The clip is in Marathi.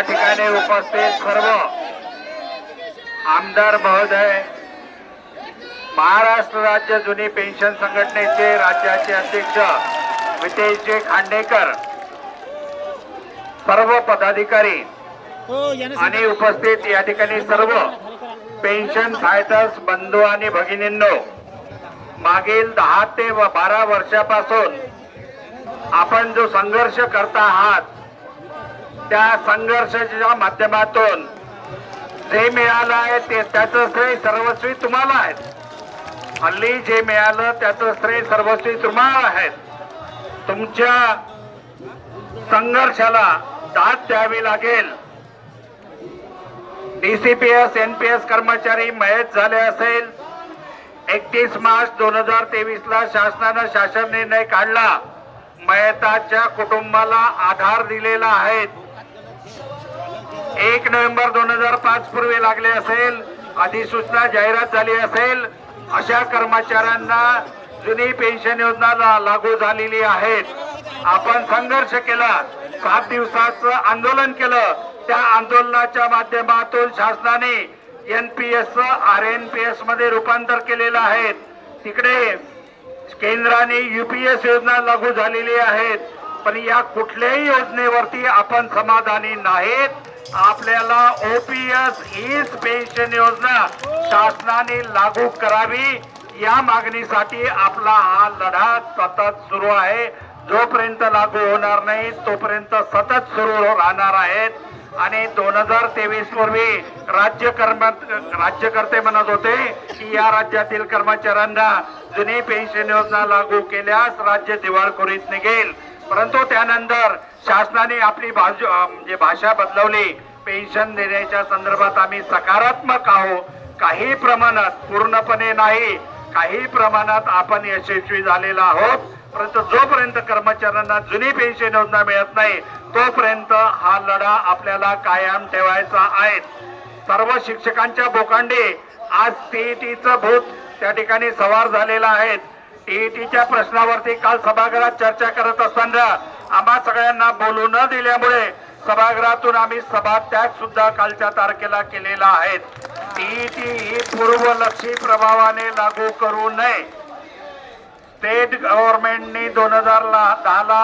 ठिकाणी उपस्थित सर्व आमदार महोदय, महाराष्ट्र राज्य जुनी पेन्शन संघटनेचे राज्याचे अध्यक्ष वितेशजी खांडेकर, सर्व पदाधिकारी आणि उपस्थित या ठिकाणी सर्व पेन्शन फायटर्स बंधू आणि भगिनींनो, मागील 10 ते 12 वर्षापासून आपण जो संघर्ष करता आहात त्या संघर्षाच्या माध्यमातून जे मिळालं आहे ते त्याचं श्रेय सर्वस्वी तुम्हाला आहे. हल्ली जे मिळालं त्याचं श्रेय सर्वस्वी तुम्हाला आहे. तुमच्या संघर्षाला दाद द्यावी लागेल. डीसीपीएस एनपीएस कर्मचारी मयत झाले असेल, 31 मार्च 2023 ला शासनानं शासन निर्णय काढला, मयताच्या कुटुंबाला आधार दिलेला आहे. 1 नोव्हेंबर 2005 पूर्वी लागले असेल, अधिसूचना जाहिरात झाली असेल, अशा कर्मचाऱ्यांना जुनी पेन्शन योजना लागू झालेली आहे. आपण संघर्ष केला, 7 दिवसाचं आंदोलन केलं. त्या आंदोलनाच्या माध्यमातून शासनाने एनपीएस आरएनपीएस मध्ये रूपांतर केलेलं आहे. तिकडे केंद्राने यूपीएस योजना लागू झालेली आहेत. पण या कुठल्याही योजनेवरती आपण समाधानी नाहीत. आपल्याला ओपीएस हीच पेन्शन योजना शासनाने लागू करावी, या मागणीसाठी आपला हा लढा सतत सुरू आहे. जोपर्यंत लागू होणार नाही तोपर्यंत सतत सुरू राहणार आहेत. आणि 2023 पूर्वी राज्यकर्ते म्हणत होते की या राज्यातील कर्मचाऱ्यांना जुनी पेन्शन योजना लागू केल्यास राज्य दिवाळखोरीत निघेल. परंतु त्यानंतर शासनाने आपली भाषा बदलवली. पेन्शन देण्याच्या संदर्भात आम्ही सकारात्मक आहोत. काही प्रमाणात, पूर्णपणे नाही, काही प्रमाणात आपण यशस्वी झालेला आहोत. परंतु जोपर्यंत कर्मचाऱ्यांना जुनी पेन्शन योजना मिळत नाही तोपर्यंत हा लढा आपल्याला कायम ठेवायचा आहे. सर्व शिक्षकांच्या बोकांडी आज टीईटीचं भूत त्या ठिकाणी सवार झालेलं आहे. टीईटीच्या प्रश्नावरती काल सभागृहात चर्चा करत असताना आम्हा सगळ्यांना बोलू न दिल्यामुळे सभागृहातून आम्ही सभात्याग सुद्धा कालच्या तारखेला केलेला आहे. टीईटी ही पूर्वलक्षी प्रभावाने लागू करू नये. स्टेट गव्हर्नमेंटने 2010 ला